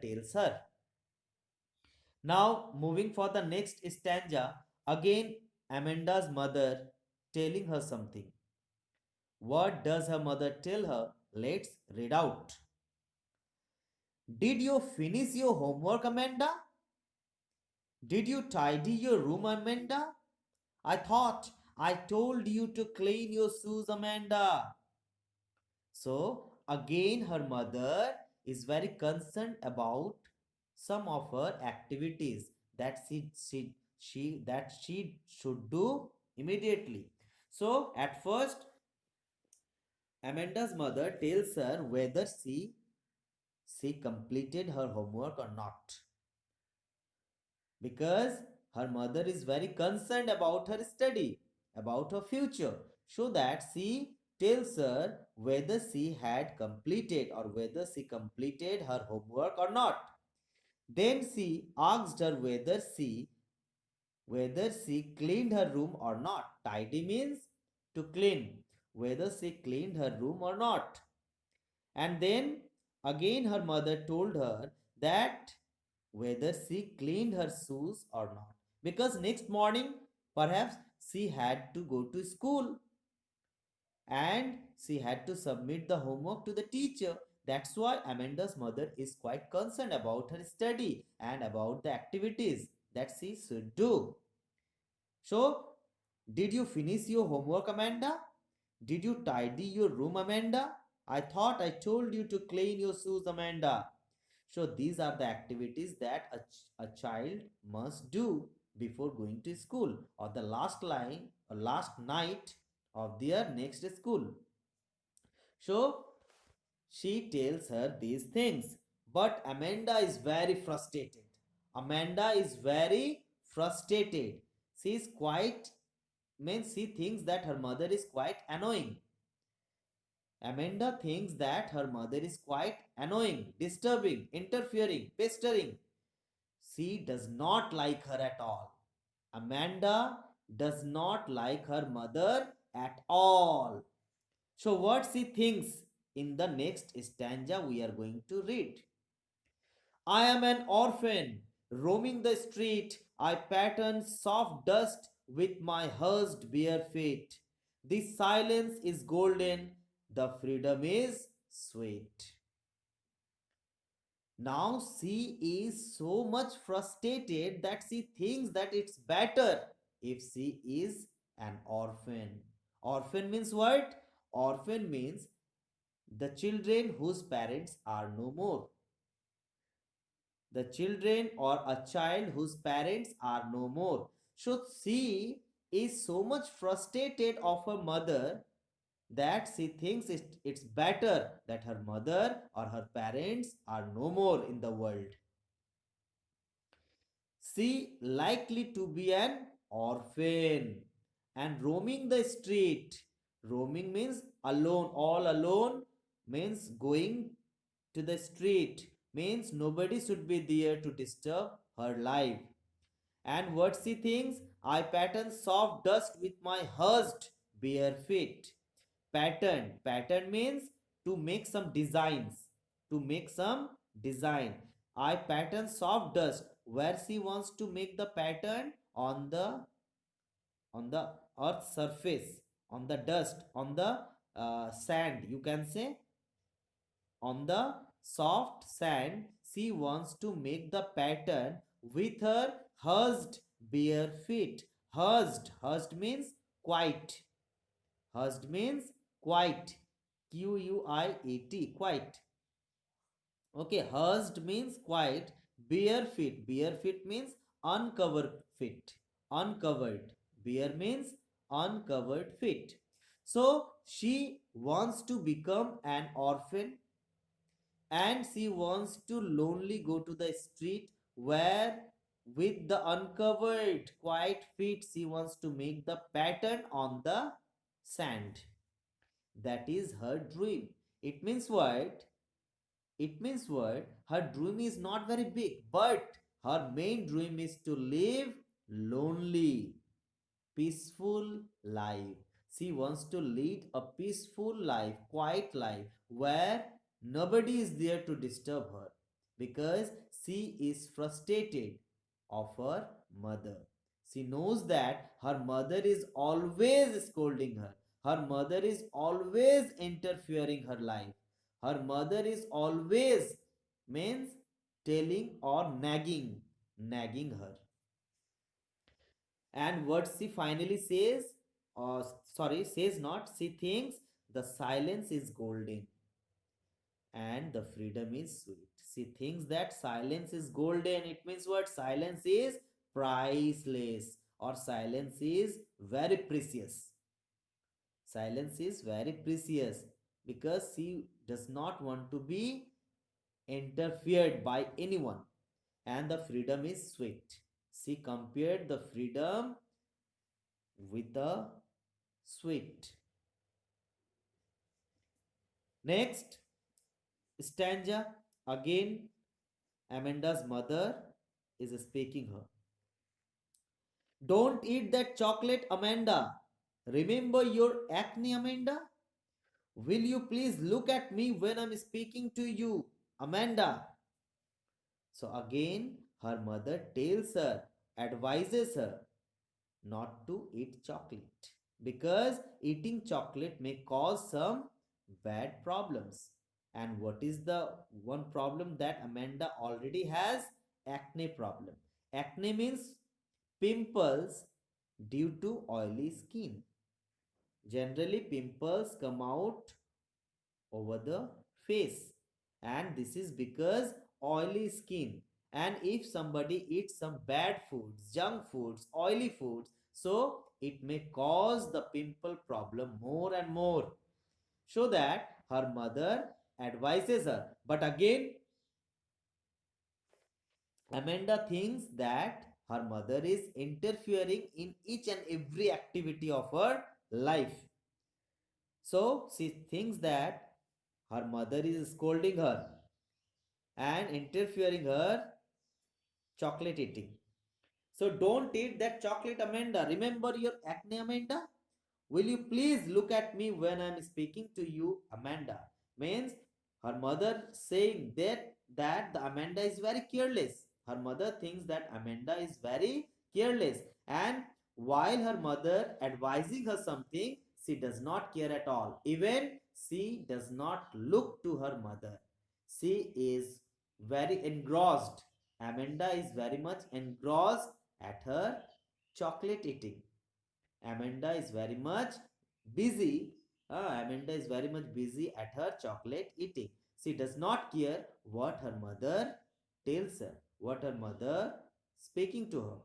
tells her. Now, moving for the next stanza, again Amanda's mother telling her something. What does her mother tell her? Let's read out. Did you finish your homework, Amanda? Did you tidy your room, Amanda? I thought I told you to clean your shoes, Amanda. So, again, her mother is very concerned about some of her activities that she should do immediately. So, at first, Amanda's mother tells her whether she completed her homework or not, because her mother is very concerned about her study, about her future, so that she tells her whether she had completed or whether she completed her homework or not. Then she asked her whether she cleaned her room or not. Tidy means to clean, whether she cleaned her room or not. And then again her mother told her that whether she cleaned her shoes or not. Because next morning, perhaps she had to go to school and she had to submit the homework to the teacher. That's why Amanda's mother is quite concerned about her study and about the activities that she should do. So, did you finish your homework, Amanda? Did you tidy your room, Amanda? I thought I told you to clean your shoes, Amanda. So these are the activities that a child must do before going to school or the last line or last night of their next school. So she tells her these things. But Amanda is very frustrated. Amanda is very frustrated. She is quite, means she thinks that her mother is quite annoying. Amanda thinks that her mother is quite annoying, disturbing, interfering, pestering. She does not like her at all. Amanda does not like her mother at all. So, what she thinks in the next stanza we are going to read. I am an orphan, roaming the street. I pattern soft dust with my hushed bare feet. The silence is golden, the freedom is sweet. Now she is so much frustrated that she thinks that it's better if she is an orphan. Orphan means what? Orphan means the children whose parents are no more. The children or a child whose parents are no more. So she is so much frustrated of her mother that she thinks it's better that her mother or her parents are no more in the world. She likely to be an orphan and roaming the street. Roaming means alone, all alone means going to the street, means nobody should be there to disturb her life. And what she thinks, I pattern soft dust with my hushed bare feet. Pattern means to make some designs, to make some design. I pattern soft dust, where she wants to make the pattern on the earth's surface, on the dust, on the sand, you can say, on the soft sand. She wants to make the pattern with her hushed bare feet. Hushed means quiet. Hushed means quiet. Quiet. Quiet. Okay, hushed means quiet. Bare feet. Bare feet means uncovered feet. Uncovered. Bare means uncovered feet. So she wants to become an orphan and she wants to lonely go to the street where with the uncovered quiet feet she wants to make the pattern on the sand. That is her dream. It means what? It means what? Her dream is not very big, but her main dream is to live lonely, peaceful life. She wants to lead a peaceful life, quiet life, where nobody is there to disturb her. because she is frustrated of her mother. She knows that her mother is always scolding her. Her mother is always interfering her life. Her mother is always means telling or nagging her. And what she finally says, or sorry, says not, she thinks the silence is golden and the freedom is sweet. She thinks that silence is golden. It means what? Silence is priceless or silence is very precious. Silence is very precious because she does not want to be interfered by anyone, and the freedom is sweet. She compared the freedom with the sweet. Next stanza, again Amanda's mother is speaking her. Don't eat that chocolate, Amanda. Remember your acne, Amanda? Will you please look at me when I'm speaking to you, Amanda? So again, her mother tells her, advises her not to eat chocolate because eating chocolate may cause some bad problems. And what is the one problem that Amanda already has? Acne problem. Acne means pimples due to oily skin. Generally, pimples come out over the face, and this is because oily skin. And if somebody eats some bad foods, junk foods, oily foods, so it may cause the pimple problem more and more. So that her mother advises her. But again, Amanda thinks that her mother is interfering in each and every activity of her life. So she thinks that her mother is scolding her and interfering her chocolate eating. So don't eat that chocolate, Amanda. Remember your acne, Amanda? Will you please look at me when I'm speaking to you, Amanda? Means her mother saying that the Amanda is very careless. Her mother thinks that Amanda is very careless, and while her mother advising her something, she does not care at all. Even she does not look to her mother. She is very engrossed. Amanda is very much engrossed at her chocolate eating. Amanda is very much busy. Amanda is very much busy at her chocolate eating. She does not care what her mother tells her, what her mother speaking to her.